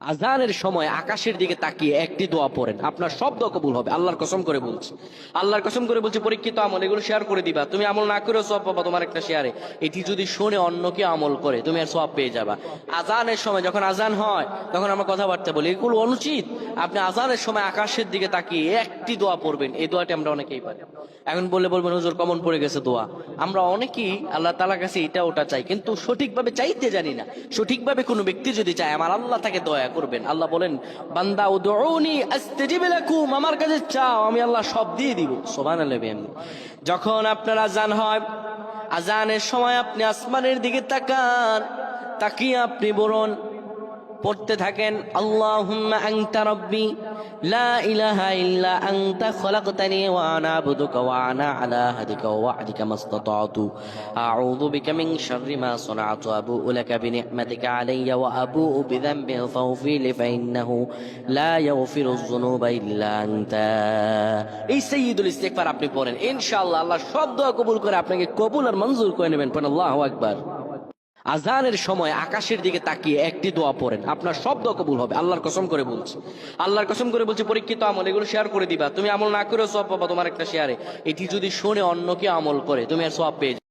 আজানের সময় আকাশের দিকে তাকিয়ে একটি দোয়া পড়েন, আপনার সব দোয়া কবুল হবে। আল্লাহর কসম করে বলছি, আল্লাহর কসম করে বলছি, পরীক্ষিত আমল এগুলো শেয়ার করে দিবা। তুমি আমল না করেও সওয়াব পাবা তোমার একটা শেয়ারে। এটি যদি শুনে অন্য কেউ আমল করে তুমি আর সওয়াব পেয়ে যাবা। আজানের সময় যখন আজান হয় তখন আমরা কথাবার্তা বলি, এগুলো অনুচিত। আপনি আজানের সময় আকাশের দিকে তাকিয়ে একটি দোয়া পড়বেন। এই দোয়াটি আমরা অনেকেই পারি। এখন বলবেন হুজুর কমন পড়ে গেছে দোয়া। আমরা অনেকেই আল্লাহ তাআলার কাছে এটা ওটা চাই, কিন্তু সঠিকভাবে চাইতে জানি না। সঠিকভাবে কোনো ব্যক্তি যদি চায় আমার আল্লাহ তাকে দয়া করবেন। আল্লাহ বলেন, বান্দা উদউনি আস্তাজিব লাকুম, আমার কাছে চাও আমি আল্লাহ সব দিয়ে দিব। সুবহানাল্লাহ। যখন আপনার আজান হয়, আজানের সময় আপনি আসমানের দিকে তাকান, তাকিয়ে আপনি বলুন, পড়তে থাকেন, আল্লাহুম্মা আনতা রাব্বি লা ইলাহা ইল্লা আনতা খলাকতানি ওয়া আনা আবদুকা ওয়া আনা আলা আহদিকা ওয়া ওয়া'দিকা মাসতাতা'তু আউযু বিকা মিন শাররি মা সানা'তু আবু'ু লাকা বিনি'মাতিকা আলাইয়া ওয়া আবু'ু বিযানবি ফাগফির লি ফাইন্নাহু লা ইয়াগফিরুয যুনুবা ইল্লা আনতা। এই সাইয়্যিদুল ইস্তিগফার আপনি পড়েন, ইনশাআল্লাহ আল্লাহ সব দোয়া কবুল করে আপনাকে কবুল আর মঞ্জুর করে নেবেন। পড়েন আল্লাহু আকবার। আজানের সময় আকাশের দিকে তাকিয়ে একটি দোয়া পড়েন, আপনার সব দোয়া কবুল হবে। আল্লাহর কসম করে বলছি, আল্লাহর কসম করে বলছি, পরীক্ষিত আমল এগুলো শেয়ার করে দিবা। তুমি আমল না করেও সওয়াব পাবা তোমার একটা শেয়ারে। এটি যদি শুনে অন্য কেউ আমল করে তুমি আর সওয়াব পেয়ে যাবে।